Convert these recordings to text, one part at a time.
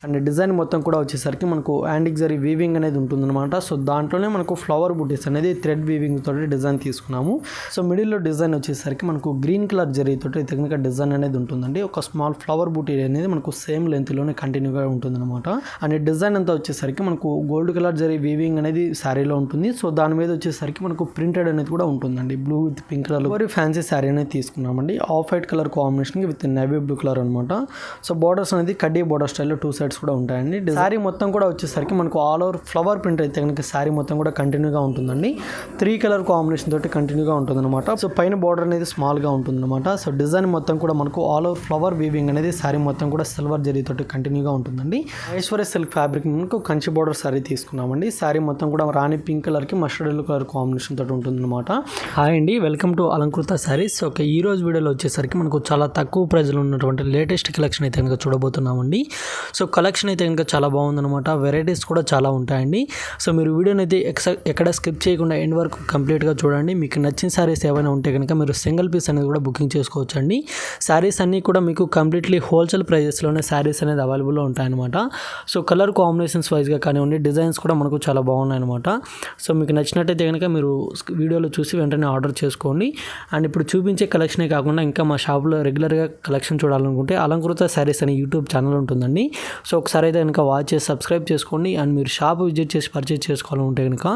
And design మొత్తం కూడా వచ్చేసరికి మనకు యాంటిక్ జరీ వీవింగ్ అనేది ఉంటుందన్నమాట. సో దాంట్లోనే మనకు ఫ్లవర్ బూటీస్ అనేది థ్రెడ్ వీవింగ్ తోటి డిజైన్ తీసుకున్నాము. సో మిడిల్లో డిజైన్ వచ్చేసరికి మనకు గ్రీన్ కలర్ జరీ తోటి టెక్నికల్ డిజైన్ అనేది ఉంటుందండి. ఒక స్మాల్ ఫ్లవర్ బూటీ అనేది మనకు సేమ్ లెంత్లోనే కంటిన్యూగా ఉంటుందన్నమాట. అండ్ డిజైన్ అంతా వచ్చేసరికి మనకు గోల్డ్ కలర్ జరీ వీవింగ్ అనేది శారీలో ఉంటుంది. సో దాని మీద వచ్చేసరికి మనకు ప్రింటెడ్ అనేది కూడా ఉంటుందండి. Blue with pink colour very fancy sari అనేది తీసుకున్నామండి. Off white colour combination with navy blue colour అనమాట. సో బార్డర్స్ అనేది కడ్డీ బార్డర్ స్టైల్లో 2 సైడ్స్ కూడా ఉంటాయండి. శారీ మొత్తం కూడా వచ్చేసరికి మనకు ఆల్ ఓవర్ ఫ్లవర్ ప్రింట్ అయితే కనుక శారీ మొత్తం కూడా కంటిన్యూగా ఉంటుందండి. 3 కలర్ కాంబినేషన్ తోటి కంటిన్యూగా ఉంటుందన్నమాట. సో పైన బార్డర్ అనేది స్మాల్గా ఉంటుందన్నమాట. సో డిజైన్ మొత్తం కూడా మనకు ఆల్ ఓవర్ ఫ్లవర్ వీవింగ్ అనేది శారీ మొత్తం కూడా సిల్వర్ జరీ తోటి కంటిన్యూగా ఉంటుందండి. ఐశ్వర్య సిల్క్ ఫ్యాబ్రిక్ మనకు కంచి బార్డర్ శారీ తీసుకున్నామండి. శారీ మొత్తం కూడా రాణి పింక్ కలర్కి మస్టర్డ్ ఎల్లో కలర్ కాంబినేషన్ తోటి ఉంటుందన్నమాట. హాయ్ అండి, welcome to Alankrita saris. Okay, ఈ రోజు వీడియోలో వచ్చేసరికి మనకు చాలా తక్కువ ప్రైజ్లో ఉన్నటువంటి లేటెస్ట్ కలెక్షన్ అయితే కనుక చూడబోతున్నామండి. సో కలెక్షన్ అయితే కనుక చాలా బాగుందన్నమాట. వెరైటీస్ కూడా చాలా ఉంటాయండి. సో మీరు వీడియోని అయితే ఎక్కడ స్కిప్ చేయకుండా ఎండ్ వరకు కంప్లీట్గా చూడండి. మీకు నచ్చిన శారీస్ ఏమైనా ఉంటే కనుక మీరు సింగిల్ పీస్ అనేది కూడా బుకింగ్ చేసుకోవచ్చు అండి. శారీస్ అన్నీ కూడా మీకు కంప్లీట్లీ హోల్సేల్ ప్రైజెస్లోనే శారీస్ అనేది అవైలబుల్లో ఉంటాయన్నమాట. సో కలర్ కాంబినేషన్స్ వైజ్గా కానివ్వండి, డిజైన్స్ కూడా మనకు చాలా బాగున్నాయన్నమాట. సో మీకు నచ్చినట్టయితే కనుక మీరు వీడియోలో చూసి వెంటనే ఆర్డర్ చేసుకోండి. అండ్ ఇప్పుడు చూపించే కలెక్షనే కాకుండా ఇంకా మా షాప్లో రెగ్యులర్గా కలెక్షన్ చూడాలనుకుంటే అలంకృత శారీస్ అనే యూట్యూబ్ ఛానల్ ఉంటుందండి. సో ఒకసారి అయితే కనుక వాచ్ చేసి సబ్స్క్రైబ్ చేసుకోండి. అండ్ మీరు షాప్ విజిట్ చేసి పర్చేజ్ చేసుకోవాలంటే కనుక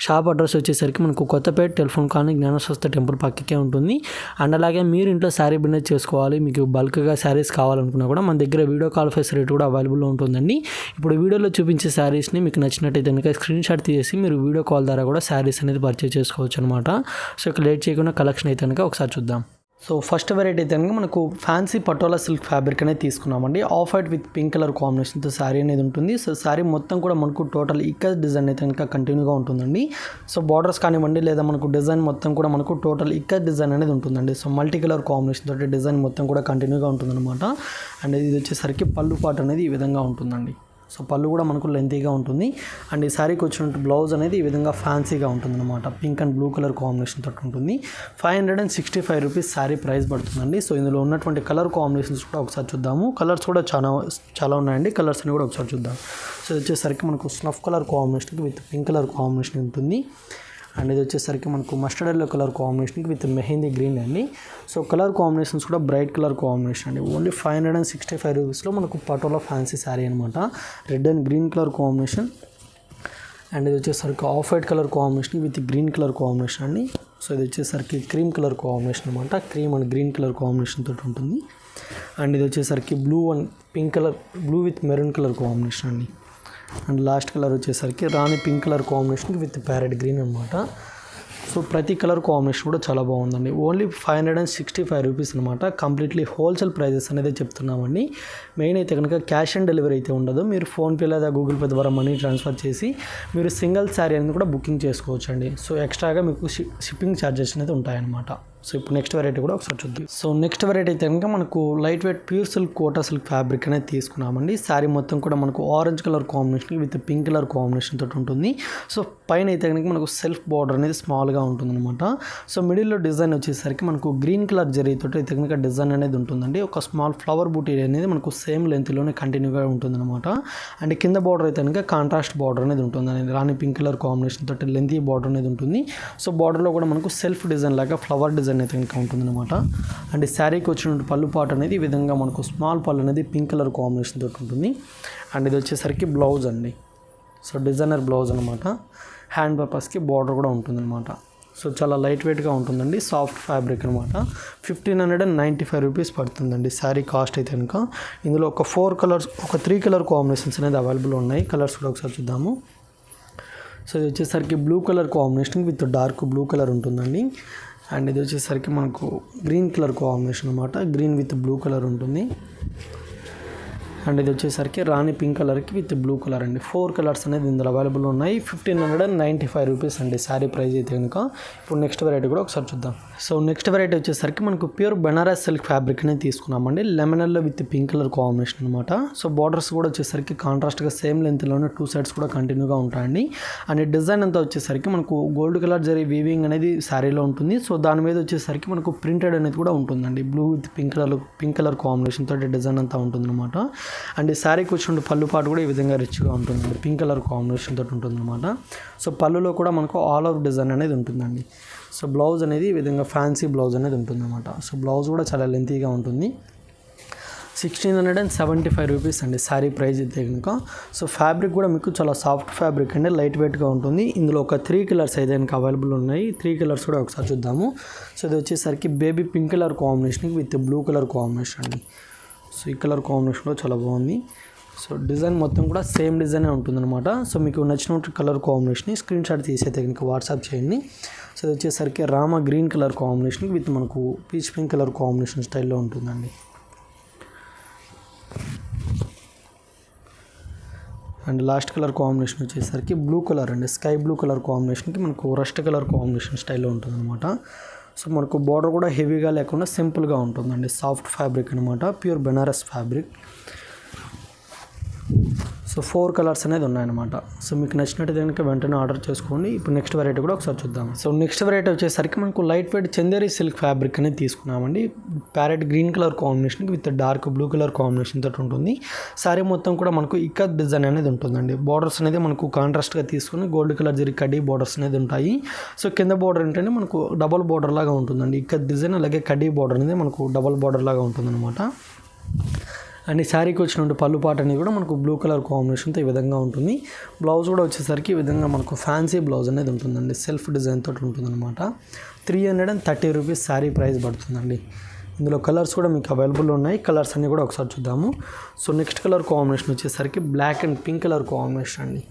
షాప్ అడ్రస్ వచ్చేసరికి మనకు కొత్తపేట టెలిఫోన్ కాలనీ జ్ఞానస్వస్థ టెంపుల్ పక్కకే ఉంటుంది. అండ్ అలాగే మీరు ఇంట్లో శారీ బిజినెస్ చేసుకోవాలి, మీకు బల్క్గా శారీస్ కావాలనుకున్నా కూడా మన దగ్గర వీడియో కాల్ ఫెసిలిటీ కూడా అవైలబుల్లో ఉంటుందండి. ఇప్పుడు వీడియోలో చూపించే శారీస్ని మీకు నచ్చినట్టయితే కనుక స్క్రీన్ షాట్ తీసి మీరు వీడియో కాల్ ద్వారా కూడా శారీస్ అనేది పర్చేజ్ చేసుకోవచ్చు అనమాట. సో ఇక లేట్ చేయకుండా కలెక్షన్ అయితే కనుక ఒకసారి చూద్దాం. సో ఫస్ట్ వెరైటీ అయితే కనుక మనకు ఫ్యాన్సీ పటోలా సిల్క్ ఫ్యాబ్రిక్ అనేది తీసుకున్నామండి. Off white with pink colour కాంబినేషన్తో శారీ అనేది ఉంటుంది. సో శారీ మొత్తం కూడా మనకు టోటల్ ఇక్కత్ డిజైన్ అయితే కనుక కంటిన్యూగా ఉంటుందండి. సో బార్డర్స్ కానివ్వండి లేదా మనకు డిజైన్ మొత్తం కూడా మనకు టోటల్ ఇక్కత్ డిజైన్ అనేది ఉంటుందండి. సో మల్టీ కలర్ కాంబినేషన్ తోటి డిజైన్ మొత్తం కూడా కంటిన్యూగా ఉంటుందన్నమాట. అండ్ ఇది వచ్చేసరికి పళ్ళు పాటు అనేది ఈ విధంగా ఉంటుందండి. సో పళ్ళు కూడా మనకు లెంతీగా ఉంటుంది. అండ్ ఈ శారీకి వచ్చినట్టు బ్లౌజ్ అనేది ఈ విధంగా ఫ్యాన్సీగా ఉంటుందన్నమాట. Pink and blue colour combination తోటి ఉంటుంది. 565 రూపీస్ శారీ ప్రైస్ పడుతుందండి. సో ఇందులో ఉన్నటువంటి కలర్ కాంబినేషన్స్ కూడా ఒకసారి చూద్దాము. కలర్స్ కూడా చాలా ఉన్నాయండి. కలర్స్ అని కూడా ఒకసారి చూద్దాం. సో ఇది వచ్చేసరికి మనకు స్నఫ్ కలర్ కాంబినేషన్కి విత్ పింక్ కలర్ కాంబినేషన్ ఉంటుంది. అండ్ ఇది వచ్చేసరికి మనకు మస్టర్డ్ ఎల్లో కలర్ కాంబినేషన్కి విత్ మెహందీ గ్రీన్ అండి. సో కలర్ కాంబినేషన్స్ కూడా బ్రైట్ కలర్ కాంబినేషన్ అండి. ఓన్లీ 565 రూపీస్లో మనకు పటోలా ఫ్యాన్సీ శారీ అనమాట. Red and green colour combination. And ఇది వచ్చేసరికి off white colour combination with green colour combination అండి. సో ఇది వచ్చేసరికి క్రీమ్ కలర్ కాంబినేషన్ అనమాట. Cream and green colour combination తోటి ఉంటుంది. అండ్ ఇది వచ్చేసరికి blue and pink colour, blue with maroon colour combination అండి. అండ్ లాస్ట్ కలర్ వచ్చేసరికి రాణి pink colour combination with parrot green అనమాట. సో ప్రతి కలర్ కాంబినేషన్ కూడా చాలా బాగుందండి. ఓన్లీ 565 రూపీస్ అనమాట. కంప్లీట్లీ హోల్సేల్ ప్రైజెస్ అనేది చెప్తున్నామండి. మెయిన్ అయితే కనుక క్యాష్ ఆన్ డెలివరీ అయితే ఉండదు. మీరు ఫోన్పే లేదా గూగుల్ పే ద్వారా మనీ ట్రాన్స్ఫర్ చేసి మీరు సింగిల్ శారీ అనేది కూడా బుకింగ్ చేసుకోవచ్చు అండి. సో ఎక్స్ట్రాగా మీకు షిప్పింగ్ ఛార్జెస్ అనేది ఉంటాయన్నమాట. సో ఇప్పుడు నెక్స్ట్ వెరైటీ కూడా ఒకసారి చూద్దాం. సో నెక్స్ట్ వెరైటీ అయితే కనుక మనకు light weight pure silk Kota silk fabric అనేది తీసుకున్నామండి. శారీ మొత్తం కూడా మనకు orange colour combination with pink colour combination తోటి ఉంటుంది. సో పైన అయితే కనుక మనకు సెల్ఫ్ బార్డర్ అనేది స్మాల్గా ఉంటుందన్నమాట. సో మిడిల్లో డిజైన్ వచ్చేసరికి మనకు గ్రీన్ కలర్ జరీతోటి అయితే కనుక డిజైన్ అనేది ఉంటుందండి. ఒక స్మాల్ ఫ్లవర్ బూటీ అనేది మనకు సేమ్ లెంత్లోనే కంటిన్యూగా ఉంటుందన్నమాట. అండ్ కింద బార్డర్ అయితే కనుక కాంట్రాస్ట్ బార్డర్ అనేది ఉంటుంది. రాణి పింక్ కలర్ కాంబినేషన్ తోటి లెంతీ బార్డర్ అనేది ఉంటుంది. సో బార్డర్లో కూడా మనకు సెల్ఫ్ డిజైన్ లాగా ఫ్లవర్ డిజైన్ అయితే ఇంకా ఉంటుందన్నమాట. అండ్ ఈ శారీకి వచ్చినటువంటి పళ్ళు పాటు అనేది ఈ విధంగా మనకు స్మాల్ పళ్ళు అనేది పింక్ కలర్ కాంబినేషన్ తోటి ఉంటుంది. అండ్ ఇది వచ్చేసరికి బ్లౌజ్ అండి. సో డిజైనర్ బ్లౌజ్ అనమాట. హ్యాండ్ పర్పస్కి బార్డర్ కూడా ఉంటుందన్నమాట. సో చాలా లైట్ వెయిట్గా ఉంటుందండి. సాఫ్ట్ ఫ్యాబ్రిక్ అనమాట. 1595 రూపీస్ పడుతుందండి శారీ కాస్ట్ అయితే కనుక. ఇందులో ఒక 3 కలర్ కాంబినేషన్స్ అనేది అవైలబుల్ ఉన్నాయి. కలర్స్ కూడా ఒకసారి చూద్దాము. సో ఇది వచ్చేసరికి blue colour combination with dark blue colour ఉంటుందండి. అండ్ ఇది వచ్చేసరికి మనకు గ్రీన్ కలర్ కాంబినేషన్ అనమాట. గ్రీన్ విత్ బ్లూ కలర్ ఉంటుంది. అండ్ ఇది వచ్చేసరికి రాణి పింక్ కలర్కి విత్ బ్లూ కలర్ అండి. 4 కలర్స్ అనేది ఇందులో అవైలబుల్ ఉన్నాయి. 1595 రూపీస్ అండి శారీ ప్రైస్ అయితే కనుక. ఇప్పుడు నెక్స్ట్ వెరైటీ కూడా ఒకసారి చూద్దాం. సో నెక్స్ట్ వెరైటీ వచ్చేసరికి మనకు ప్యూర్ బెనారస్ సిల్క్ ఫ్యాబ్రిక్ అనేది తీసుకున్నామండి. Lemon yellow with pink colour combination అనమాట. సో బార్డర్స్ కూడా వచ్చేసరికి కాంట్రాస్ట్గా సేమ్ లెంత్లోనే 2 సైడ్స్ కూడా కంటిన్యూగా ఉంటాయండి. అండ్ డిజైన్ అంతా వచ్చేసరికి మనకు గోల్డ్ కలర్ జరీ వీవింగ్ అనేది శారీలో ఉంటుంది. సో దాని మీద వచ్చేసరికి మనకు ప్రింటెడ్ అనేది కూడా ఉంటుందండి. Blue with pink colour combination తోటి డిజైన్ అంతా ఉంటుందన్నమాట. అండ్ ఈ శారీకి వచ్చిన పళ్ళు పాటు కూడా ఈ విధంగా రిచ్గా ఉంటుంది, పింక్ కలర్ కాంబినేషన్ తోటి ఉంటుందన్నమాట. సో పళ్ళులో కూడా మనకు ఆల్ ఓవర్ డిజైన్ అనేది ఉంటుందండి. సో బ్లౌజ్ అనేది ఈ విధంగా ఫ్యాన్సీ బ్లౌజ్ అనేది ఉంటుందన్నమాట. సో బ్లౌజ్ కూడా చాలా లెంతీగా ఉంటుంది. 1675 రూపీస్ అండి శారీ ప్రైస్ అయితే కనుక. సో ఫ్యాబ్రిక్ కూడా మీకు చాలా సాఫ్ట్ ఫ్యాబ్రిక్ అండి, లైట్ వెయిట్గా ఉంటుంది. ఇందులో ఒక 3 కలర్స్ అయితే కనుక అవైలబుల్ ఉన్నాయి. 3 కలర్స్ కూడా ఒకసారి చూద్దాము. సో ఇది వచ్చేసరికి baby pink colour combination with blue colour combination అండి. సో ఈ కలర్ కాంబినేషన్ కూడా చాలా బాగుంది. సో డిజైన్ మొత్తం కూడా సేమ్ డిజైనే ఉంటుందన్నమాట. సో మీకు నచ్చిన కలర్ కాంబినేషన్ని స్క్రీన్ షాట్ తీసైతే కనుక వాట్సాప్ చేయండి. సో ఇది వచ్చేసరికి Rama green colour combination with మనకు పీచ్ పింక్ కలర్ కాంబినేషన్ స్టైల్లో ఉంటుందండి. అండ్ లాస్ట్ కలర్ కాంబినేషన్ వచ్చేసరికి బ్లూ కలర్ అండి, స్కై బ్లూ కలర్ కాంబినేషన్కి మనకు రస్ట్ కలర్ కాంబినేషన్ స్టైల్లో ఉంటుందన్నమాట. సో మనకు బార్డర్ కూడా హెవీగా లేకుండా సింపుల్గా ఉంటుందండి, సాఫ్ట్ ఫ్యాబ్రిక్ అనమాట, pure Banaras fabric. So 4 colours అనేది ఉన్నాయన్నమాట. సో మీకు నచ్చినట్టు కనుక వెంటనే ఆర్డర్ చేసుకోండి. ఇప్పుడు నెక్స్ట్ వెరైటీ కూడా ఒకసారి చూద్దాం. సో నెక్స్ట్ వెరైటీ వచ్చేసరికి మనకు light weight Chanderi silk fabric అనేది తీసుకున్నామండి. ప్యారెట్ గ్రీన్ కలర్ కాంబినేషన్కి with dark blue colour combination తోటి ఉంటుంది. శారీ మొత్తం కూడా మనకు ఇక్కత్ డిజైన్ అనేది ఉంటుందండి. బార్డర్స్ అనేది మనకు కాంట్రాస్ట్గా తీసుకుని గోల్డ్ కలర్ జరి కడ్డీ బార్డర్స్ అనేది ఉంటాయి. సో కింద బార్డర్ ఏంటంటే మనకు డబల్ బార్డర్ లాగా ఉంటుందండి, ఇక్కత్ డిజైన్. అలాగే కడ్డీ బార్డర్ అనేది మనకు డబల్ బార్డర్ లాగా ఉంటుందన్నమాట. అండ్ ఈ శారీకి వచ్చినటువంటి పళ్ళు పాట అనేది కూడా మనకు బ్లూ కలర్ కాంబినేషన్తో ఈ విధంగా ఉంటుంది. బ్లౌజ్ కూడా వచ్చేసరికి ఈ విధంగా మనకు ఫ్యాన్సీ బ్లౌజ్ అనేది ఉంటుందండి, సెల్ఫ్ డిజైన్ తోటి ఉంటుందన్నమాట. 330 రూపీస్ శారీ ప్రైస్ పడుతుందండి. ఇందులో కలర్స్ కూడా మీకు అవైలబుల్ ఉన్నాయి. కలర్స్ అన్నీ కూడా ఒకసారి చూద్దాము. సో నెక్స్ట్ కలర్ కాంబినేషన్ వచ్చేసరికి black and pink colour combination అండి.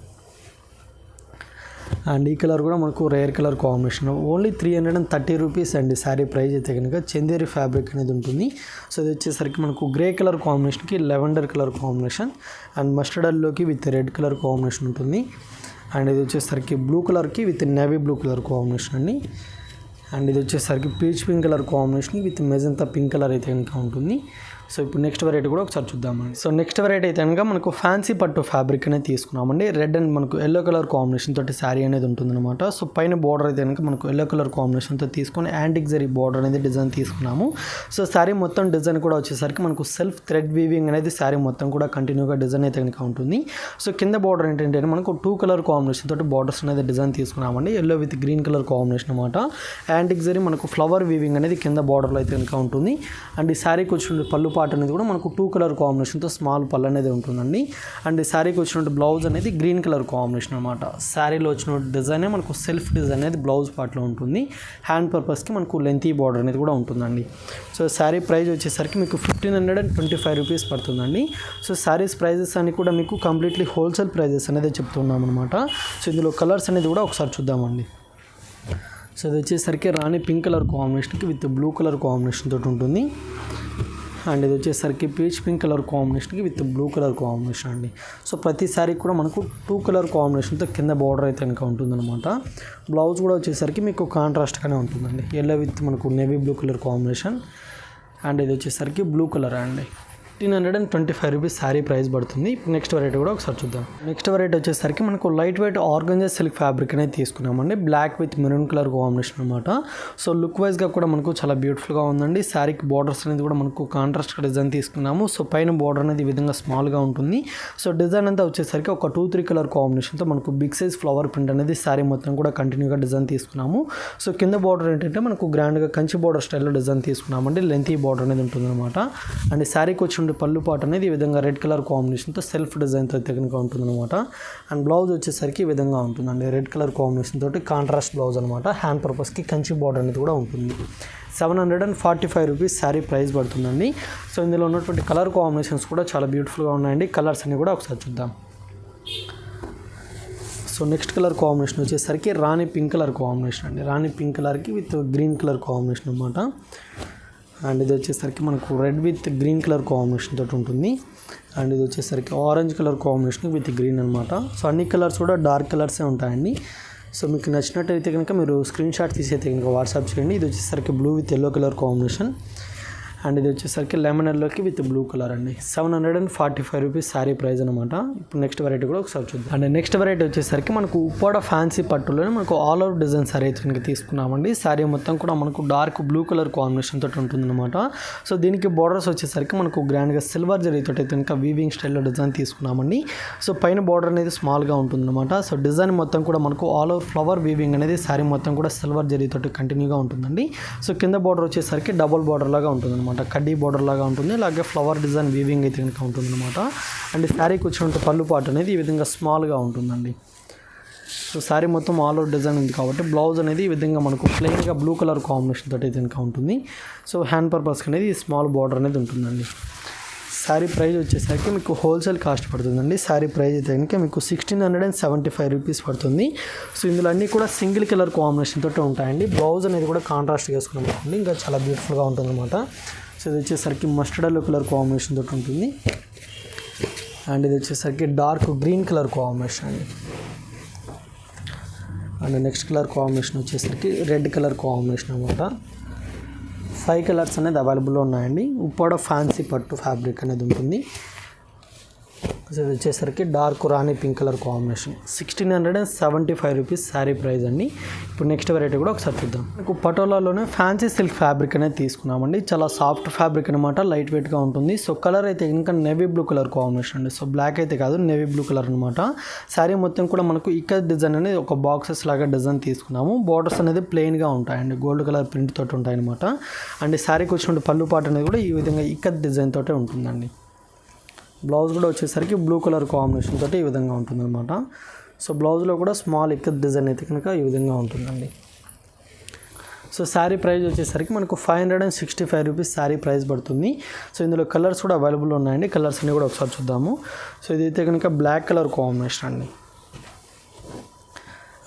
అండ్ ఈ కలర్ కూడా మనకు rare colour combination. Only 330 rupees అండి శారీ ప్రైస్ అయితే కనుక. చందేరి ఫ్యాబ్రిక్ అనేది ఉంటుంది. సో ఇది వచ్చేసరికి మనకు గ్రే కలర్ కాంబినేషన్కి lavender colour combination and mustard ఎల్లోకి విత్ రెడ్ కలర్ కాంబినేషన్ ఉంటుంది. అండ్ ఇది వచ్చేసరికి బ్లూ కలర్కి with navy blue colour combination అండి. అండ్ ఇది వచ్చేసరికి peach pink colour combination with magenta pink colour అయితే కనుక ఉంటుంది. సో ఇప్పుడు నెక్స్ట్ వెరైటీ కూడా ఒకసారి చూద్దామండి. సో నెక్స్ట్ వెరైటీ అయితే కనుక మనకు ఫ్యాన్సీ పట్టు ఫ్యాబ్రిక్ అనేది తీసుకున్నామండి. రెడ్ అండ్ మనకు ఎల్లో కలర్ కాంబినేషన్ తోటి శారీ అనేది ఉంటుందన్నమాట. సో పైన బార్డర్ అయితే కనుక మనకు ఎల్లో కలర్ కాంబినేషన్తో తీసుకొని యాంటిక్ జరీ బార్డర్ అనేది డిజైన్ తీసుకున్నాము. సో శారీ మొత్తం డిజైన్ కూడా వచ్చేసరికి మనకు సెల్ఫ్ థ్రెడ్ వీవింగ్ అనేది శారీ మొత్తం కూడా కంటిన్యూగా డిజైన్ అయితే కనుక ఉంటుంది. సో కింద బార్డర్ ఏంటంటే మనకు 2 కలర్ కాంబినేషన్ తోటి బార్డర్స్ అనేది డిజైన్ తీసుకున్నామండి. Yellow with green colour combination అనమాట. యాంటిక్ జరీ మనకు ఫ్లవర్ వీవింగ్ అనేది కింద బార్డర్లో అయితే కనుక ఉంటుంది. అండ్ ఈ శారీకి వచ్చిన పళ్ళు పాట అనేది కూడా మనకు 2 కలర్ కాంబినేషన్తో స్మాల్ పళ్ళు అనేది ఉంటుందండి. అండ్ ఈ శారీకి వచ్చినట్టు బ్లౌజ్ అనేది గ్రీన్ కలర్ కాంబినేషన్ అనమాట. శారీలో వచ్చిన డిజైనే మనకు సెల్ఫ్ డిజైన్ అనేది బ్లౌజ్ పార్ట్లో ఉంటుంది. హ్యాండ్ పర్పస్కి మనకు లెంతీ బార్డర్ అనేది కూడా ఉంటుందండి. సో శారీ ప్రైస్ వచ్చేసరికి మీకు 1525 రూపీస్ పడుతుందండి. సో శారీస్ ప్రైజెస్ అన్ని కూడా మీకు కంప్లీట్లీ హోల్సేల్ ప్రైజెస్ అనేది చెప్తున్నాం అనమాట. సో ఇందులో కలర్స్ అనేది కూడా ఒకసారి చూద్దామండి. సో ఇది వచ్చేసరికి రాణి పింక్ కలర్ కాంబినేషన్కి విత్ బ్లూ కలర్ కాంబినేషన్ తోటి ఉంటుంది. అండ్ ఇది వచ్చేసరికి పీచ్ పింక్ కలర్ కాంబినేషన్కి విత్ బ్లూ కలర్ కాంబినేషన్ అండి. సో ప్రతి శారీ కూడా మనకు 2 కలర్ కాంబినేషన్తో కింద బార్డర్ అయితే కనుక ఉంటుందన్నమాట. బ్లౌజ్ కూడా వచ్చేసరికి మీకు కాంట్రాస్ట్గానే ఉంటుందండి. ఎల్లో విత్ మనకు navy blue colour combination. And ఇది వచ్చేసరికి బ్లూ కలర్ అండి. 1525 రూపీస్ శారీ ప్రైస్ పడుతుంది. ఇప్పుడు నెక్స్ట్ వెరైటీ కూడా ఒకసారి చూద్దాం. నెక్స్ట్ వెరైటీ వచ్చేసరికి మనకు light weight organza silk fabric అనేది తీసుకున్నామండి. Black with maroon colour combination అనమాట. సో లుక్ వైజ్గా కూడా మనకు చాలా బ్యూటిఫుల్గా ఉందండి. శారీకి బార్డర్స్ అనేది కూడా మనకు కాంట్రాస్ట్ డిజైన్ తీసుకున్నాము. సో పైన బార్డర్ అనేది ఈ విధంగా స్మాల్గా ఉంటుంది. సో డిజైన్ అంతా వచ్చేసరికి ఒక 2-3 కలర్ కాంబినేషన్తో మనకు బిగ్ సైజ్ ఫ్లవర్ ప్రింట్ అనేది శారీ మొత్తం కూడా కంటిన్యూగా డిజైన్ తీసుకున్నాము. సో కింద బార్డర్ ఏంటంటే మనకు గ్రాండ్గా కంచి బార్డర్ స్టైల్లో డిజైన్ తీసుకున్నామండి. లెంతీ బార్డర్ అనేది ఉంటుందన్నమాట. అండ్ శారీకి వచ్చి పళ్ళు పాట అనేది ఈ విధంగా రెడ్ కలర్ కాంబినేషన్తో సెల్ఫ్ డిజైన్తో అయితే కనుక ఉంటుందన్నమాట. అండ్ బ్లౌజ్ వచ్చేసరికి ఈ విధంగా ఉంటుందండి. రెడ్ కలర్ కాంబినేషన్ తోటి కాంట్రాస్ట్ బ్లౌజ్ అనమాట. హ్యాండ్ పర్పస్కి కంచి బార్డర్ అనేది కూడా ఉంటుంది. 745 రూపీస్ శారీ ప్రైస్ పడుతుందండి. సో ఇందులో ఉన్నటువంటి కలర్ కాంబినేషన్స్ కూడా చాలా బ్యూటిఫుల్గా ఉన్నాయండి. కలర్స్ అన్ని కూడా ఒకసారి చూద్దాం. సో నెక్స్ట్ కలర్ కాంబినేషన్ వచ్చేసరికి రాణి పింక్ కలర్ కాంబినేషన్ అండి. రాణి పింక్ కలర్కి విత్ గ్రీన్ కలర్ కాంబినేషన్ అనమాట. అండ్ ఇది వచ్చేసరికి మనకు red with green colour combination తోటి ఉంటుంది. అండ్ ఇది వచ్చేసరికి orange colour combination with green అనమాట. సో అన్ని కలర్స్ కూడా డార్క్ కలర్సే ఉంటాయండి. సో మీకు నచ్చినట్టయితే కనుక మీరు స్క్రీన్ షాట్ తీసి అయితే కనుక వాట్సాప్ చేయండి. ఇది వచ్చేసరికి blue with yellow colour combination. And ఇది వచ్చేసరికి లెమన్ ఎల్లోకి విత్ బ్లూ కలర్ అండి. 745 రూపీస్ శారీ ప్రైస్ అనమాట. ఇప్పుడు నెక్స్ట్ వెరైటీ కూడా ఒకసారి చూద్దాం. అండ్ నెక్స్ట్ వెరైటీ వచ్చేసరికి మనకు ఉప్పాడ ఫ్యాన్సీ పట్టులోనే మనకు ఆల్ ఓవర్ డిజైన్ శారీ అయితే కనుక తీసుకున్నామండి. శారీ మొత్తం కూడా మనకు డార్క్ బ్లూ కలర్ కాంబినేషన్ తోటి ఉంటుందన్నమాట. సో దీనికి బోర్డర్స్ వచ్చేసరికి మనకు గ్రాండ్గా సిల్వర్ జరీతో అయితే కనుక వీవింగ్ స్టైల్లో డిజైన్ తీసుకున్నామండి. సో పైన బోర్డర్ అనేది స్మాల్గా ఉంటుందన్నమాట. సో డిజైన్ మొత్తం కూడా మనకు ఆల్ ఓవర్ ఫ్లవర్ వీవింగ్ అనేది శారీ మొత్తం కూడా సిల్వర్ జరీతో కంటిన్యూగా ఉంటుందండి. సో కింద బోర్డర్ వచ్చేసరికి డబుల్ బోర్డర్ లాగా ఉంటుందన్నమాట. కడ్డీ బోర్డర్ లాగా ఉంటుంది. అలాగే ఫ్లవర్ డిజైన్ వీవింగ్ అయితే కనుక ఉంటుందన్నమాట. అండ్ శారీకి వచ్చినట్టు పళ్ళు పాటు అనేది ఈ విధంగా స్మాల్గా ఉంటుందండి. సో శారీ మొత్తం ఆల్ ఓవర్ డిజైన్ ఉంది కాబట్టి బ్లౌజ్ అనేది ఈ విధంగా మనకు ప్లెయిన్గా బ్లూ కలర్ కాంబినేషన్ తోటి అయితే కనుక ఉంటుంది. సో హ్యాండ్ పర్పస్ అనేది స్మాల్ బార్డర్ అనేది ఉంటుందండి. శారీ ప్రైస్ వచ్చేసరికి మీకు హోల్సేల్ కాస్ట్ పడుతుందండి. శారీ ప్రైస్ అయితే కనుక మీకు 1675 రూపీస్ పడుతుంది. సో ఇందులో అన్నీ కూడా సింగిల్ కలర్ కాంబినేషన్ తోటి ఉంటాయండి. బ్లౌజ్ అనేది కూడా కాంట్రాస్ట్ వేసుకున్నాం అనుకోండి ఇంకా చాలా బ్యూటిఫుల్గా ఉంటుంది అనమాట. సో ఇది వచ్చేసరికి మస్టర్డ్ ఎల్లో కలర్ కాంబినేషన్ తోటి ఉంటుంది. అండ్ ఇది వచ్చేసరికి డార్క్ గ్రీన్ కలర్ కాంబినేషన్ అండి. అండ్ నెక్స్ట్ కలర్ కాంబినేషన్ వచ్చేసరికి రెడ్ కలర్ కాంబినేషన్ అనమాట. 5 కలర్స్ అనేది అవైలబుల్లో ఉన్నాయండి. ఉప్పాడ ఫ్యాన్సీ పట్టు ఫ్యాబ్రిక్ అనేది ఉంటుంది. ఇది వచ్చేసరికి డార్క్ రాణి pink colour combination. 1675 rupees sari price అండి. ఇప్పుడు నెక్స్ట్ వెరైటీ కూడా ఒకసారి చూద్దాం. మీకు పటోలాలోనే ఫ్యాన్సీ సిల్క్ ఫ్యాబ్రిక్ అనేది తీసుకున్నామండి. చాలా సాఫ్ట్ ఫ్యాబ్రిక్ అనమాట, లైట్ వెయిట్గా ఉంటుంది. సో కలర్ అయితే ఇంకా నేవీ బ్లూ కలర్ కాంబినేషన్ అండి. సో బ్లాక్ అయితే కాదు, నేవీ బ్లూ కలర్ అనమాట. శారీ మొత్తం కూడా మనకు ఇక్కడ డిజైన్ అనేది ఒక బాక్సెస్ లాగా డిజైన్ తీసుకున్నాము. బార్డర్స్ అనేది ప్లెయిన్గా ఉంటాయండి, గోల్డ్ కలర్ ప్రింట్ తోటి ఉంటాయి అనమాట. అండ్ శారీకి వచ్చిన పళ్ళు పాటు అనేది కూడా ఈ విధంగా ఇక్కడ డిజైన్ తోటే ఉంటుందండి. బ్లౌజ్ కూడా వచ్చేసరికి బ్లూ కలర్ కాంబినేషన్ తోటి ఈ విధంగా ఉంటుందన్నమాట. సో బ్లౌజ్లో కూడా స్మాల్ ఇక్కత్ డిజైన్ అయితే కనుక ఈ విధంగా ఉంటుందండి. సో శారీ ప్రైస్ వచ్చేసరికి మనకు 565 రూపీస్ శారీ ప్రైస్ పడుతుంది. సో ఇందులో కలర్స్ కూడా అవైలబుల్ ఉన్నాయండి. కలర్స్ అన్ని కూడా ఒకసారి చూద్దాము. సో ఇదైతే కనుక బ్లాక్ కలర్ కాంబినేషన్ అండి.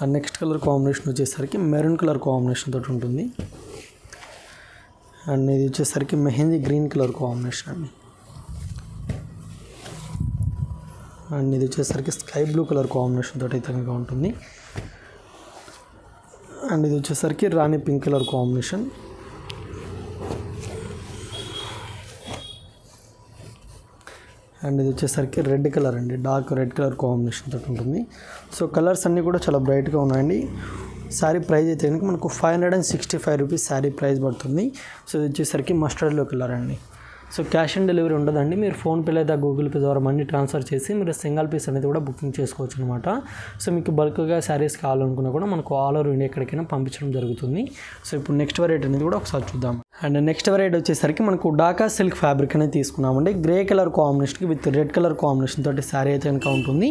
అండ్ నెక్స్ట్ కలర్ కాంబినేషన్ వచ్చేసరికి మెరూన్ కలర్ కాంబినేషన్ తోటి ఉంటుంది. అండ్ ఇది వచ్చేసరికి మెహందీ గ్రీన్ కలర్ కాంబినేషన్ అండి. అండ్ ఇది వచ్చేసరికి స్కై బ్లూ కలర్ కాంబినేషన్ తోటి అయితే కనుక ఉంటుంది. అండ్ ఇది వచ్చేసరికి రాణి పింక్ కలర్ కాంబినేషన్. అండ్ ఇది వచ్చేసరికి రెడ్ కలర్ అండి, డార్క్ రెడ్ కలర్ కాంబినేషన్ తోటి ఉంటుంది. సో కలర్స్ అన్నీ కూడా చాలా బ్రైట్గా ఉన్నాయండి. శారీ ప్రైస్ అయితే కనుక మనకు 565 రూపీస్ శారీ ప్రైస్ పడుతుంది. సో ఇది వచ్చేసరికి మస్టర్డ్ ఎల్లో కలర్ అండి. సో క్యాష్ ఆన్ డెలివరీ ఉండదండి. మీరు ఫోన్పే లేదా గూగుల్ పే ద్వారా మనీ ట్రాన్స్ఫర్ చేసి మీరు సింగిల్ పీస్ అనేది కూడా బుకింగ్ చేసుకోవచ్చు అనమాట. సో మీకు బల్క్గా శారీస్ కావాలనుకున్నా కూడా మనకు ఆల్ ఓవర్ ఇండియా ఎక్కడికైనా పంపించడం జరుగుతుంది. సో ఇప్పుడు నెక్స్ట్ వెరైటీ అనేది కూడా ఒకసారి చూద్దాం. అండ్ నెక్స్ట్ వెరైటీ వచ్చేసరికి మనకు డాకా సిల్క్ ఫ్యాబ్రిక్ అనేది తీసుకున్నామండి. గ్రే కలర్ కాంబినేషన్కి విత్ రెడ్ కలర్ కాంబినేషన్ తోటి శారీ అయితే కనుక ఉంటుంది.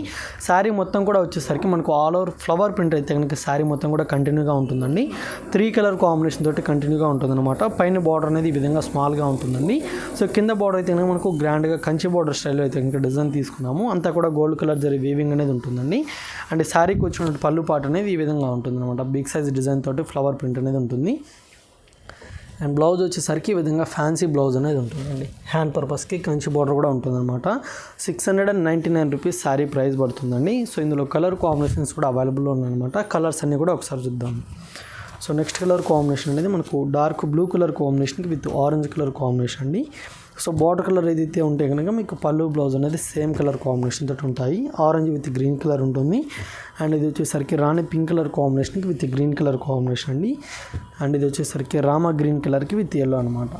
శారీ మొత్తం కూడా వచ్చేసరికి మనకు ఆల్ ఓవర్ ఫ్లవర్ ప్రింట్ అయితే కనుక శారీ మొత్తం కూడా కంటిన్యూగా ఉంటుందండి. 3 కలర్ కాంబినేషన్ తోటి కంటిన్యూగా ఉంటుందన్నమాట. పైన బార్డర్ అనేది ఈ విధంగా స్మాల్గా ఉంటుందండి. సో కింద బార్డర్ అయితే కనుక మనకు గ్రాండ్గా కంచి బార్డర్ స్టైల్లో అయితే కనుక డిజైన్ తీసుకున్నాము. అంతా కూడా గోల్డ్ కలర్ జరీ వీవింగ్ అనేది ఉంటుందండి. అండ్ శారీకి వచ్చినట్టు పళ్ళు పాటు అనేది ఈ విధంగా ఉంటుందన్నమాట. బిగ్ సైజ్ డిజైన్ తోటి ఫ్లవర్ ప్రింట్ అనేది ఉంటుంది. అండ్ బ్లౌజ్ వచ్చేసరికి ఈ విధంగా ఫ్యాన్సీ బ్లౌజ్ అనేది ఉంటుందండి. హ్యాండ్ పర్పస్కి కంచి బార్డర్ కూడా ఉంటుందన్నమాట. 699 రూపీస్ శారీ ప్రైస్ పడుతుందండి. సో ఇందులో కలర్ కాంబినేషన్స్ కూడా అవైలబుల్లో ఉన్నాయన్నమాట. కలర్స్ అన్నీ కూడా ఒకసారి చూద్దాం. సో నెక్స్ట్ కలర్ కాంబినేషన్ అనేది మనకు డార్క్ బ్లూ కలర్ కాంబినేషన్కి విత్ ఆరెంజ్ కలర్ కాంబినేషన్ అండి. సో బార్డర్ కలర్ ఏదైతే ఉంటే కనుక మీకు పళ్ళు బ్లౌజ్ అనేది సేమ్ కలర్ కాంబినేషన్ తోటి ఉంటాయి. ఆరెంజ్ విత్ గ్రీన్ కలర్ ఉంటుంది. అండ్ ఇది వచ్చేసరికి రాణి పింక్ కలర్ కాంబినేషన్కి విత్ గ్రీన్ కలర్ కాంబినేషన్ అండి. అండ్ ఇది వచ్చేసరికి రామా గ్రీన్ కలర్కి విత్ ఎల్లో అనమాట.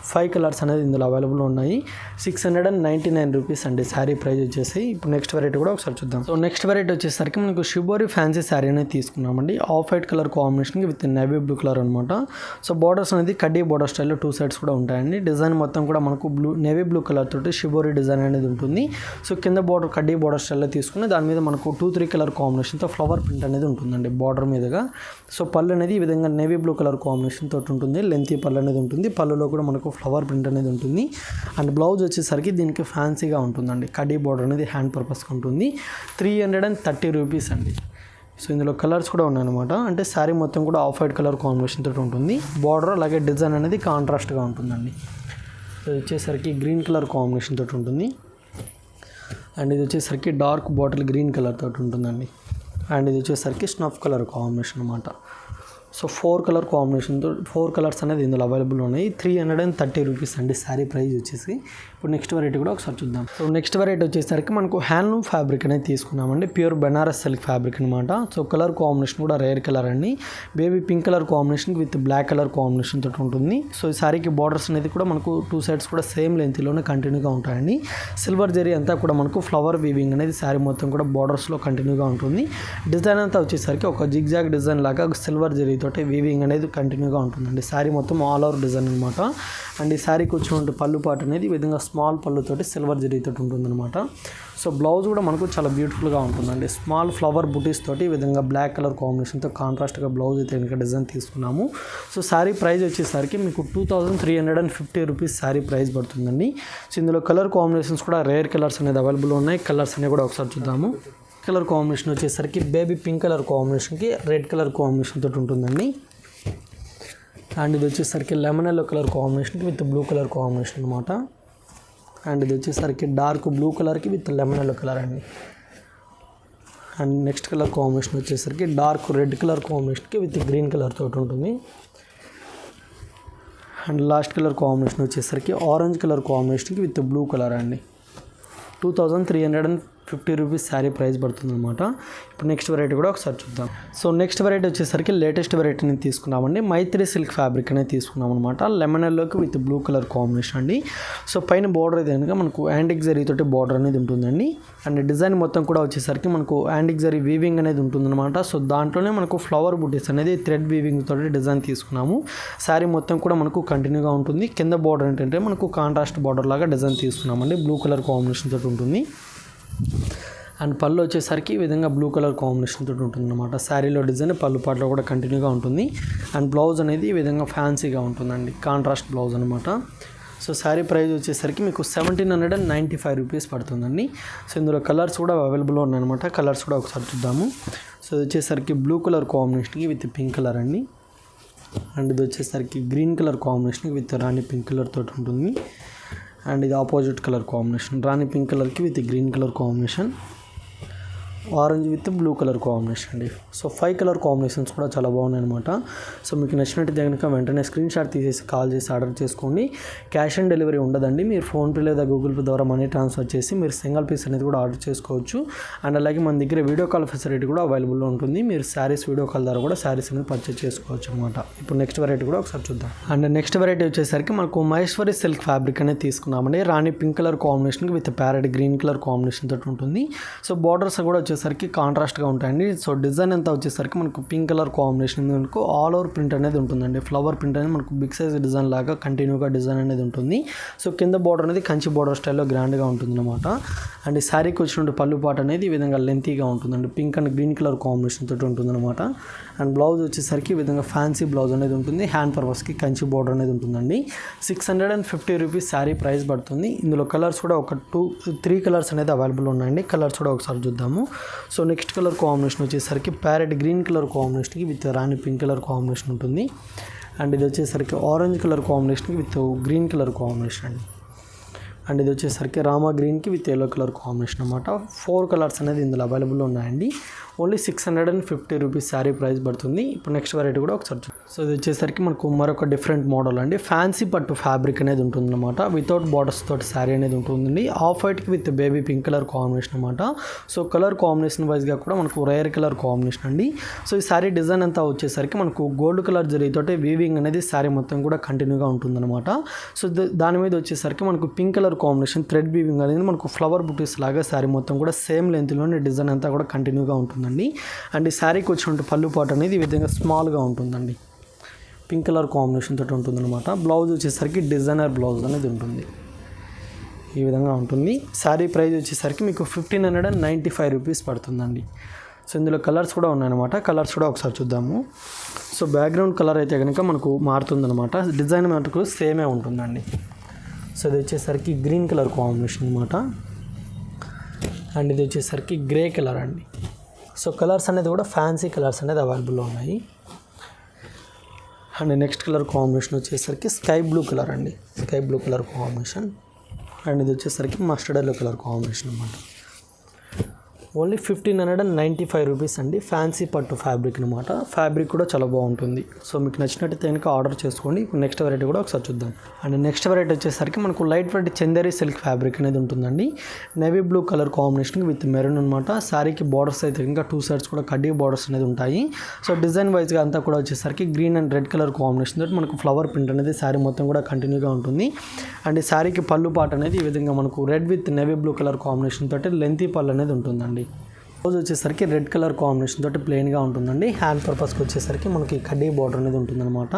5 కలర్స్ అనేది ఇందులో అవైలబుల్ ఉన్నాయి. 699 రూపీస్ అండి శారీ ప్రైస్ వచ్చేసి. ఇప్పుడు నెక్స్ట్ వెరైటీ కూడా ఒకసారి చూద్దాం. సో నెక్స్ట్ వెరైటీ వచ్చేసరికి మనకు షిబోరి ఫ్యాన్సీ శారీ అనేది తీసుకున్నామండి. ఆఫ్ వైట్ కలర్ కాంబినేషన్కి విత్ నేవీ బ్లూ కలర్ అనమాట. సో బార్డర్స్ అనేది కడ్డీ బార్డర్ స్టైల్లో 2 సైడ్స్ కూడా ఉంటాయండి. డిజైన్ మొత్తం కూడా మనకు నేవీ బ్లూ కలర్ తోటి షిబోరి డిజైన్ అనేది ఉంటుంది. సో కింద బార్డర్ కడ్డీ బార్డర్ స్టైల్లో తీసుకుని దాని మీద మనకు 2-3 కలర్ కాంబినేషన్తో ఫ్లవర్ ప్రింట్ అనేది ఉంటుందండి బార్డర్ మీదుగా. సో పళ్ళు అనేది ఈ విధంగా నేవీ బ్లూ కలర్ కాంబినేషన్ తోటి ఉంటుంది. లెంతీ పళ్ళు అనేది ఉంటుంది. పళ్ళులో కూడా మనకు ఫ్లవర్ ప్రింట్ అనేది ఉంటుంది. అండ్ బ్లౌజ్ వచ్చేసరికి దీనికి ఫ్యాన్సీగా ఉంటుందండి. కడ్డీ బార్డర్ అనేది హ్యాండ్ పర్పస్కి ఉంటుంది. 330 రూపీస్ అండి. సో ఇందులో కలర్స్ కూడా ఉన్నాయన్నమాట. అంటే శారీ మొత్తం కూడా ఆఫ్ వైట్ కలర్ కాంబినేషన్ తోటి ఉంటుంది. బార్డర్ అలాగే డిజైన్ అనేది కాంట్రాస్ట్గా ఉంటుందండి. సో ఇది వచ్చేసరికి గ్రీన్ కలర్ కాంబినేషన్ తోటి ఉంటుంది. అండ్ ఇది వచ్చేసరికి డార్క్ బాటిల్ గ్రీన్ కలర్ తోటి ఉంటుందండి. అండ్ ఇది వచ్చేసరికి స్నఫ్ కలర్ కాంబినేషన్ అనమాట. సో 4 కలర్ కాంబినేషన్తో 4 కలర్స్ అనేది ఇందులో అవైలబుల్ ఉన్నాయి. 330 రూపీస్ అండి శారీ ప్రైస్ వచ్చేసి. ఇప్పుడు నెక్స్ట్ వెరైటీ కూడా ఒకసారి చూద్దాం. సో నెక్స్ట్ వెరైటీ వచ్చేసరికి మనకు హ్యాండ్లూమ్ ఫ్యాబ్రిక్ అనేది తీసుకున్నామండి. ప్యూర్ బెనారస్ సిల్క్ ఫ్యాబ్రిక్ అనమాట. సో కలర్ కాంబినేషన్ కూడా రేర్ కలర్ అండి. Baby pink colour combination with black colour combination తోటి ఉంటుంది. సో ఈ శారీకి బార్డర్స్ అనేది కూడా మనకు 2 సైడ్స్ కూడా సేమ్ లెంత్లోనే కంటిన్యూగా ఉంటాయండి. సిల్వర్ జరీ అంతా కూడా మనకు ఫ్లవర్ వీవింగ్ అనేది శారీ మొత్తం కూడా బార్డర్స్లో కంటిన్యూగా ఉంటుంది. డిజైన్ అంతా వచ్చేసరికి ఒక జిగ్జాగ్ డిజైన్ లాగా సిల్వర్ జరీ తోటి వీవింగ్ అనేది కంటిన్యూగా ఉంటుందండి. శారీ మొత్తం ఆల్ ఓవర్ డిజైన్ అనమాట. అండ్ ఈ శారీకి వచ్చినటువంటి పళ్ళు పాటు అనేది ఈ విధంగా స్మాల్ పళ్ళుతోటి సిల్వర్ జరీతో ఉంటుందన్నమాట. సో బ్లౌజ్ కూడా మనకు చాలా బ్యూటిఫుల్గా ఉంటుందండి. స్మాల్ ఫ్లవర్ బుటీస్ తోటి ఈ విధంగా బ్లాక్ కలర్ కాంబినేషన్తో కాంట్రాస్ట్గా బ్లౌజ్ అయితే ఇంకా డిజైన్ తీసుకున్నాము. సో శారీ ప్రైస్ వచ్చేసరికి మీకు 2350 రూపీస్ శారీ ప్రైస్ పడుతుందండి. సో ఇందులో కలర్ కాంబినేషన్స్ కూడా రేర్ కలర్స్ అనేది అవైలబుల్ ఉన్నాయి. కలర్స్ అనేవి కూడా ఒకసారి చూద్దాము. కలర్ కాంబినేషన్ వచ్చేసరికి బేబీ పింక్ కలర్ కాంబినేషన్కి రెడ్ కలర్ కాంబినేషన్ తోటి ఉంటుందండి. అండ్ ఇది వచ్చేసరికి లెమన్ ఎల్లో కలర్ కాంబినేషన్కి విత్ బ్లూ కలర్ కాంబినేషన్ అనమాట. అండ్ ఇది వచ్చేసరికి డార్క్ బ్లూ కలర్కి విత్ లెమన్ ఎల్లో కలర్ అండి. అండ్ నెక్స్ట్ కలర్ కాంబినేషన్ వచ్చేసరికి డార్క్ రెడ్ కలర్ కాంబినేషన్కి విత్ గ్రీన్ కలర్ తోటి ఉంటుంది. అండ్ లాస్ట్ కలర్ కాంబినేషన్ వచ్చేసరికి ఆరెంజ్ కలర్ కాంబినేషన్కి విత్ బ్లూ కలర్ అండి. 2350 రూపీస్ శారీ ప్రైస్ పడుతుంది అనమాట. ఇప్పుడు నెక్స్ట్ వెరైటీ కూడా ఒకసారి చూద్దాం. సో నెక్స్ట్ వెరైటీ వచ్చేసరికి లేటెస్ట్ వెరైటీని తీసుకున్నామండి. మైత్రి సిల్క్ ఫ్యాబ్రిక్ అనేది తీసుకున్నాం అనమాట. లెమన్ ఎల్లోకి విత్ బ్లూ కలర్ కాంబినేషన్ అండి. సో పైన బార్డర్ అయితే కనుక మనకు యాంటిక్ జరీ తోటి బార్డర్ అనేది ఉంటుందండి. అండ్ డిజైన్ మొత్తం కూడా వచ్చేసరికి మనకు యాంటిక్ జరీ వీవింగ్ అనేది ఉంటుందన్నమాట. సో దాంట్లోనే మనకు ఫ్లవర్ బుటీస్ అనేది థ్రెడ్ వీవింగ్ తోటి డిజైన్ తీసుకున్నాము. శారీ మొత్తం కూడా మనకు కంటిన్యూగా ఉంటుంది. కింద బార్డర్ ఏంటంటే మనకు కాంట్రాస్ట్ బార్డర్ లాగా డిజైన్ తీసుకున్నామండి. బ్లూ కలర్ కాంబినేషన్ తోటి ఉంటుంది. అండ్ పళ్ళు వచ్చేసరికి ఈ విధంగా బ్లూ కలర్ కాంబినేషన్ తోటి ఉంటుంది అనమాట. శారీలో డిజైన్ పళ్ళు పాటలో కూడా కంటిన్యూగా ఉంటుంది. అండ్ బ్లౌజ్ అనేది ఈ విధంగా ఫ్యాన్సీగా ఉంటుందండి. కాంట్రాస్ట్ బ్లౌజ్ అనమాట. సో శారీ ప్రైస్ వచ్చేసరికి మీకు 1795 రూపీస్ పడుతుందండి. సో ఇందులో కలర్స్ కూడా అవైలబుల్ ఉన్నాయన్నమాట. కలర్స్ కూడా ఒకసారి చూద్దాము. సో ఇది వచ్చేసరికి బ్లూ కలర్ కాంబినేషన్కి విత్ పింక్ కలర్ అండి. అండ్ ఇది వచ్చేసరికి గ్రీన్ కలర్ కాంబినేషన్కి విత్ రాణి పింక్ కలర్ తోటి ఉంటుంది. అండ్ ఇది ఆపోజిట్ కలర్ కాంబినేషన్ రాణి పింక్ కలర్కి with green colour combination, orange with blue colour combination అండి. సో 5 కలర్ కాంబినేషన్స్ కూడా చాలా బాగున్నాయి అనమాట. సో మీకు నచ్చినట్టు కనుక వెంటనే స్క్రీన్ షాట్ తీసేసి కాల్ చేసి ఆర్డర్ చేసుకోండి. క్యాష్ ఆన్ డెలివరీ ఉండదండి. మీరు ఫోన్పే లేదా గూగుల్ పే ద్వారా మనీ ట్రాన్స్ఫర్ చేసి మీరు సింగిల్ పీస్ అనేది కూడా ఆర్డర్ చేసుకోవచ్చు. అండ్ అలాగే మన దగ్గర వీడియో కాల్ ఫెసిలిటీ కూడా అవైలబుల్లో ఉంటుంది. మీరు శారీస్ వీడియో కాల్ ద్వారా కూడా శారీస్ అనేది పర్చేస్ చేసుకోవచ్చు అనమాట. ఇప్పుడు నెక్స్ట్ వెరైటీ కూడా ఒకసారి చూద్దాం. అండ్ నెక్స్ట్ వెరైటీ వచ్చేసరికి మనకు మహేశ్వరి సిల్క్ ఫ్యాబ్రిక్ అనేది తీసుకున్నామండి. రాణి పింక్ కలర్ కాంబినేషన్కి with parrot green colour combination తోటి ఉంటుంది. సో బార్డర్స్ కూడా వచ్చేసరికి కాంట్రాస్ట్గా ఉంటాయండి. సో డిజైన్ అంతా వచ్చేసరికి మనకు పింక్ కలర్ కాంబినేషన్ మనకు ఆల్ ఓవర్ ప్రింట్ అనేది ఉంటుందండి. ఫ్లవర్ ప్రింట్ అనేది మనకు బిగ్ సైజ్ డిజైన్ లాగా కంటిన్యూగా డిజైన్ అనేది ఉంటుంది. సో కింద బార్డర్ అనేది కంచి బార్డర్ స్టైల్లో గ్రాండ్గా ఉంటుంది అనమాట. అండ్ ఈ శారీకి వచ్చినటువంటి పళ్ళు పాట అనేది ఈ విధంగా లెంతీగా ఉంటుందండి. Pink and green colour combination తోటి ఉంటుంది అనమాట. అండ్ బ్లౌజ్ వచ్చేసరికి ఈ విధంగా ఫ్యాన్సీ బ్లౌజ్ అనేది ఉంటుంది. హ్యాండ్ పర్పస్కి కంచి బార్డర్ అనేది ఉంటుందండి. 650 రూపీస్ శారీ ప్రైస్ పడుతుంది. ఇందులో కలర్స్ కూడా ఒక 3 కలర్స్ అనేది అవైలబుల్ ఉన్నాయండి. కలర్స్ కూడా ఒకసారి చూద్దాము. సో నెక్స్ట్ కలర్ కాంబినేషన్ వచ్చేసరికి ప్యారెట్ గ్రీన్ కలర్ కాంబినేషన్కి విత్ రాణి పింక్ కలర్ కాంబినేషన్ ఉంటుంది. అండ్ ఇది వచ్చేసరికి ఆరెంజ్ కలర్ కాంబినేషన్కి విత్ గ్రీన్ కలర్ కాంబినేషన్ అండి. అండ్ ఇది వచ్చేసరికి రామా గ్రీన్కి విత్ ఎల్లో కలర్ కాంబినేషన్ అనమాట. 4 కలర్స్ అనేది ఇందులో అవైలబుల్ ఉన్నాయండి. ఓన్లీ 650 రూపీస్ శారీ ప్రైస్ పడుతుంది. ఇప్పుడు నెక్స్ట్ వెరైటీ కూడా ఒకసారి చూద్దాం. సో ఇది వచ్చేసరికి మనకు మరొక డిఫరెంట్ మోడల్ అండి. ఫ్యాన్సీ పట్టు ఫ్యాబ్రిక్ అనేది ఉంటుందన్నమాట. వితౌట్ బార్డర్స్ తోటి శారీ అనేది ఉంటుందండి. ఆఫ్ వైట్కి with baby pink colour combination అనమాట. సో కలర్ కాంబినేషన్ వైజ్గా కూడా మనకు రేర్ కలర్ కాంబినేషన్ అండి. సో ఈ శారీ డిజైన్ అంతా వచ్చేసరికి మనకు గోల్డ్ కలర్ జరీతోటి వీవింగ్ అనేది శారీ మొత్తం కూడా కంటిన్యూగా ఉంటుందన్నమాట. సో దాని మీద వచ్చేసరికి మనకు pink colour combination thread weaving అనేది మనకు ఫ్లవర్ బుటీస్ లాగా శారీ మొత్తం కూడా సేమ్ లెంత్లోనే డిజైన్ అంతా కూడా కంటిన్యూగా ఉంటుందండి. అండ్ ఈ శారీకి వచ్చినట్టు పళ్ళు పాటు అనేది ఈ విధంగా స్మాల్గా ఉంటుందండి. పింక్ కలర్ కాంబినేషన్ తోటి ఉంటుందన్నమాట. బ్లౌజ్ వచ్చేసరికి డిజైనర్ బ్లౌజ్ అనేది ఉంటుంది. ఈ విధంగా ఉంటుంది. శారీ ప్రైస్ వచ్చేసరికి మీకు 1595 రూపీస్ పడుతుందండి. సో ఇందులో కలర్స్ కూడా ఉన్నాయన్నమాట. కలర్స్ కూడా ఒకసారి చూద్దాము. సో బ్యాక్గ్రౌండ్ కలర్ అయితే కనుక మనకు మారుతుందన్నమాట. డిజైన్ మటుకు సేమే ఉంటుందండి. సో ఇది వచ్చేసరికి గ్రీన్ కలర్ కాంబినేషన్ అనమాట. అండ్ ఇది వచ్చేసరికి గ్రే కలర్ అండి. సో కలర్స్ అనేది కూడా ఫ్యాన్సీ కలర్స్ అనేది అవైలబుల్లో ఉన్నాయి. అండ్ నెక్స్ట్ కలర్ కాంబినేషన్ వచ్చేసరికి స్కై బ్లూ కలర్ అండి. Sky blue colour combination. And ఇది వచ్చేసరికి మస్టర్డ్ ఎల్లో కలర్ కాంబినేషన్ అనమాట. ఓన్లీ 1595 రూపీస్ అండి. ఫ్యాన్సీ పట్టు ఫ్యాబ్రిక్ అనమాట. ఫ్యాబ్రిక్ కూడా చాలా బాగుంటుంది. సో మీకు నచ్చినట్టయితే కనుక ఆర్డర్ చేసుకోండి. నెక్స్ట్ వెరైటీ కూడా ఒకసారి చూద్దాం. అండ్ నెక్స్ట్ వెరైటీ వచ్చేసరికి మనకు light weight Chanderi silk fabric అనేది ఉంటుందండి. Navy blue colour combination with maroon అనమాట. శారీకి బార్డర్స్ అయితే ఇంకా 2 సైడ్స్ కూడా కడ్డీ బార్డర్స్ అనేది ఉంటాయి. సో డిజైన్ వైజ్గా అంతా కూడా వచ్చేసరికి green and red colour combination తోటి మనకు ఫ్లవర్ ప్రింట్ అనేది శారీ మొత్తం కూడా కంటిన్యూగా ఉంటుంది. అండ్ ఈ శారీకి పళ్ళు పాట అనేది ఈ విధంగా మనకు red with navy blue colour combination తోటి లెంతీ పళ్ళు అనేది ఉంటుందండి. బ్లౌజ్ వచ్చేసరికి రెడ్ కలర్ కాంబినేషన్ తోటి ప్లెయిన్గా ఉంటుందండి. హ్యాండ్ పర్పస్కి వచ్చేసరికి మనకి కడ్డీ బార్డర్ అనేది ఉంటుందన్నమాట.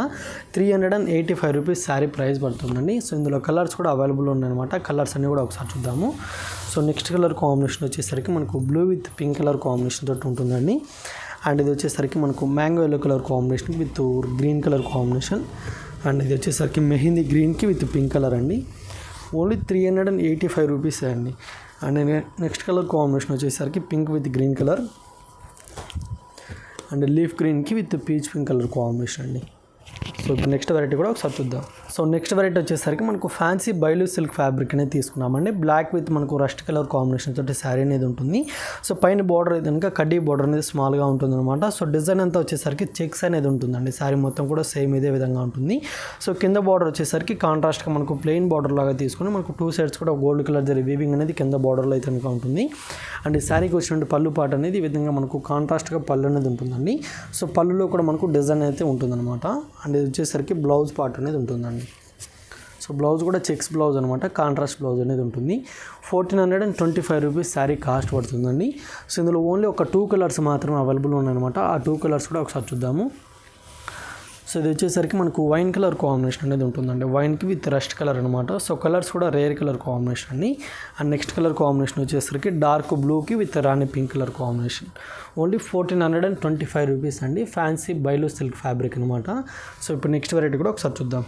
385 రూపీస్ శారీ ప్రైస్ పడుతుందండి. సో ఇందులో కలర్స్ కూడా అవైలబుల్ ఉన్నాయన్నమాట. కలర్స్ అన్నీ కూడా ఒకసారి చూద్దాము. సో నెక్స్ట్ కలర్ కాంబినేషన్ వచ్చేసరికి మనకు blue with pink colour combination తోటి ఉంటుందండి. అండ్ ఇది వచ్చేసరికి మనకు mango yellow colour combination with green colour combination. And ఇది వచ్చేసరికి మెహందీ గ్రీన్కి విత్ పింక్ కలర్ అండి. ఓన్లీ 385 రూపీస్ అండి. అండ్ నెక్స్ట్ కలర్ కాంబినేషన్ వచ్చేసరికి pink with green colour and leaf గ్రీన్కి with peach pink colour combination అండి. సో ఇప్పుడు నెక్స్ట్ వెరైటీ కూడా ఒకసారి చూద్దాం. సో నెక్స్ట్ వెరైటీ వచ్చేసరికి మనకు ఫ్యాన్సీ బైలు సిల్క్ ఫ్యాబ్రిక్ అనేది తీసుకున్నామండి. బ్లాక్ విత్ మనకు రస్ట్ కలర్ కాంబినేషన్ తోటి శారీ అనేది ఉంటుంది. సో పైన బార్డర్ అయితే కనుక కడ్డీ బార్డర్ అనేది స్మాల్గా ఉంటుంది అనమాట. సో డిజైన్ అంతా వచ్చేసరికి చెక్స్ అనేది ఉంటుందండి. శారీ మొత్తం కూడా సేమ్ ఇదే విధంగా ఉంటుంది. సో కింద బార్డర్ వచ్చేసరికి కాంట్రాస్ట్గా మనకు ప్లెయిన్ బార్డర్ లాగా తీసుకుని మనకు 2 సైడ్స్ కూడా గోల్డ్ కలర్ జరీ వీవింగ్ అనేది కింద బార్డర్లో అయితే కనుక ఉంటుంది. అండ్ ఈ శారీకి వచ్చినటువంటి పళ్ళు పాట అనేది ఈ విధంగా మనకు కాంట్రాస్ట్గా పళ్ళు అనేది ఉంటుందండి. సో పళ్ళులో కూడా మనకు డిజైన్ అయితే ఉంటుందన్నమాట. అండ్ ఇది వచ్చేసరికి బ్లౌజ్ పార్ట్ అనేది ఉంటుందండి. సో బ్లౌజ్ కూడా చెక్స్ బ్లౌజ్ అనమాట. కాంట్రాస్ట్ బ్లౌజ్ అనేది ఉంటుంది. 1425 రూపీస్ శారీ కాస్ట్ పడుతుందండి. సో ఇందులో ఓన్లీ ఒక 2 కలర్స్ మాత్రమే అవైలబుల్ ఉన్నాయన్నమాట. ఆ 2 కలర్స్ కూడా ఒకసారి చూద్దాము. సో ఇది వచ్చేసరికి మనకు వైన్ కలర్ కాంబినేషన్ అనేది ఉంటుందండి. వైన్కి విత్ రస్ట్ కలర్ అనమాట. సో కలర్స్ కూడా రేర్ కలర్ కాంబినేషన్ అండి. అండ్ నెక్స్ట్ కలర్ కాంబినేషన్ వచ్చేసరికి డార్క్ బ్లూకి విత్ రాణి pink colour combination. Only 1425 rupees అండి. ఫ్యాన్సీ బైలు సిల్క్ ఫ్యాబ్రిక్ అనమాట. సో ఇప్పుడు నెక్స్ట్ వెరైటీ కూడా ఒకసారి చూద్దాం.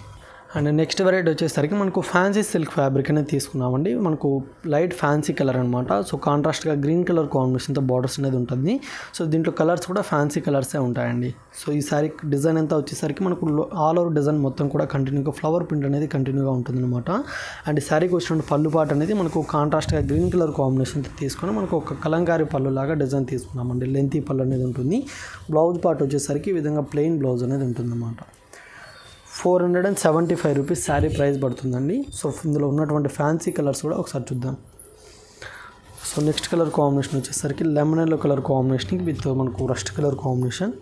అండ్ నెక్స్ట్ వెరైటీ వచ్చేసరికి మనకు ఫ్యాన్సీ సిల్క్ ఫ్యాబ్రిక్ అనేది తీసుకున్నామండి. మనకు లైట్ ఫ్యాన్సీ కలర్ అనమాట. సో కాంట్రాస్ట్గా గ్రీన్ కలర్ కాంబినేషన్తో బార్డర్స్ అనేది ఉంటుంది. సో దీంట్లో కలర్స్ కూడా ఫ్యాన్సీ కలర్సే ఉంటాయండి. సో ఈ శారీ డిజైన్ అంతా వచ్చేసరికి మనకు ఆల్ ఓవర్ డిజైన్ మొత్తం కూడా కంటిన్యూగా ఫ్లవర్ ప్రింట్ అనేది కంటిన్యూగా ఉంటుంది అనమాట. అండ్ ఈ శారీకి వచ్చిన పళ్ళు పాట అనేది మనకు కాంట్రాస్ట్గా గ్రీన్ కలర్ కాంబినేషన్తో తీసుకొని మనకు ఒక కలంకారీ పళ్ళు లాగా డిజైన్ తీసుకున్నామండి. లెంతీ పళ్ళు అనేది ఉంటుంది. బ్లౌజ్ పార్ట్ వచ్చేసరికి ఈ విధంగా ప్లెయిన్ బ్లౌజ్ అనేది ఉంటుంది అన్నమాట. 475 రూపీస్ శారీ ప్రైస్ పడుతుందండి. సో ఇందులో ఉన్నటువంటి ఫ్యాన్సీ కలర్స్ కూడా ఒకసారి చూద్దాం. సో నెక్స్ట్ కలర్ కాంబినేషన్ వచ్చేసరికి లెమన్ ఎల్లో కలర్ కాంబినేషన్కి విత్ మనకు rust colour combination.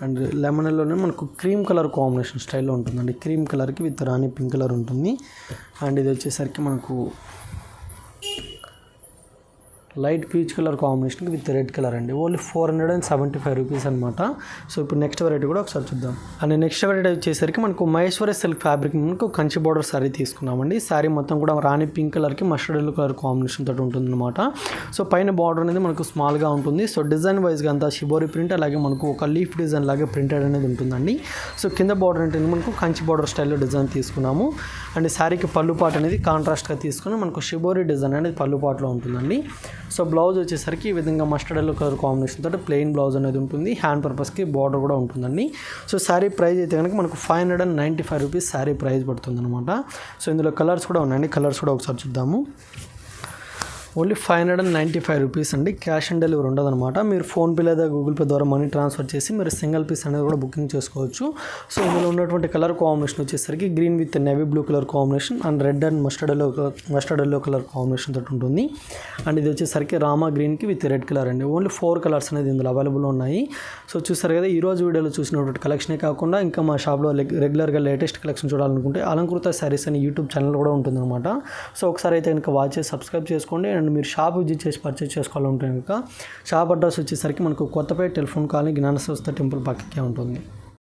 And lemon ఎల్లోనే మనకు క్రీమ్ కలర్ కాంబినేషన్ స్టైల్లో ఉంటుందండి. క్రీమ్ కలర్కి విత్ రాణి పింక్ కలర్ ఉంటుంది. అండ్ ఇది వచ్చేసరికి మనకు లైట్ పీచ్ కలర్ కాంబినేషన్కి విత్ రెడ్ కలర్ అండి. ఓన్లీ 475 రూపీస్ అనమాట. సో ఇప్పుడు నెక్స్ట్ వెరైటీ కూడా ఒకసారి చూద్దాం. అండ్ నెక్స్ట్ వెరైటీ వచ్చేసరికి మనకు మహేశ్వరి సిల్క్ ఫ్యాబ్రిక్ మనకు కంచి బార్డర్ శారీ తీసుకున్నామండి. శారీ మొత్తం కూడా రాణి పింక్ కలర్కి మస్టర్డ్ ఎల్లో కలర్ కాంబినేషన్ తోటి ఉంటుంది అనమాట. సో పైన బార్డర్ అనేది మనకు స్మాల్గా ఉంటుంది. సో డిజైన్ వైజ్గా అంతా షిబోరి ప్రింట్, అలాగే మనకు ఒక లీఫ్ డిజైన్ లాగే ప్రింటెడ్ అనేది ఉంటుందండి. సో కింద బార్డర్ అంటే మనకు కంచి బార్డర్ స్టైల్లో డిజైన్ తీసుకున్నాము. అండ్ శారీకి పళ్ళు పాట అనేది కాంట్రాస్ట్గా తీసుకుని మనకు షిబోరి డిజైన్ అనేది పళ్ళు పాటలో ఉంటుందండి. సో బ్లౌజ్ వచ్చేసరికి ఈ విధంగా మస్టర్డ్ ఎల్లో కలర్ కాంబినేషన్ తోటి ప్లెయిన్ బ్లౌజ్ అనేది ఉంటుంది. హ్యాండ్ పర్పస్కి బార్డర్ కూడా ఉంటుందండి. సో శారీ ప్రైస్ అయితే కనుక మనకు 595 రూపీస్ శారీ ప్రైస్ పడుతుంది అనమాట. సో ఇందులో కలర్స్ కూడా ఉన్నాయండి. కలర్స్ కూడా ఒకసారి చూద్దాము. ఓన్లీ 595 రూపీస్ అండి. క్యాష్ ఆన్ డెలివరీ ఉండదు అనమాట. మీరు ఫోన్పే లేదా గూగుల్ పే ద్వారా మనీ ట్రాన్స్ఫర్ చేసి మీరు సింగిల్ పీస్ అనేది కూడా బుకింగ్ చేసుకోవచ్చు. సో ఇందులో ఉన్నటువంటి కలర్ కాంబినేషన్ వచ్చేసరికి green with navy blue colour combination and red and mustard yellow colour combination తోటి ఉంటుంది. అండ్ ఇది వచ్చేసరికి రామా గ్రీన్కి విత్ రెడ్ కలర్ అండి. ఓన్లీ 4 కలర్స్ అనేది ఇందులో అవైలబుల్ ఉన్నాయి. సో చూసారు కదా, ఈరోజు వీడియోలో చూసినటువంటి కలెక్షనే కాకుండా ఇంకా మా షాప్లో రెగ్యులర్గా లేటెస్ట్ కలెక్షన్ చూడాలనుకుంటే అలంకృత శారీస్ అని యూట్యూబ్ ఛానల్ కూడా ఉంటుందన్నమాట. సో ఒకసారి అయితే కనుక వాచ్ చేసి సబ్స్క్రైబ్ చేసుకోండి. అండ్ మీరు షాప్ విజిట్ చేసి పర్చేస్ చేసుకోవాలంటే కనుక షాప్ అడ్రస్ వచ్చేసరికి మనకు కొత్తపేట టెలిఫోన్ కాలనీ జ్ఞాన సంస్థ టెంపుల్ పక్కకే ఉంటుంది.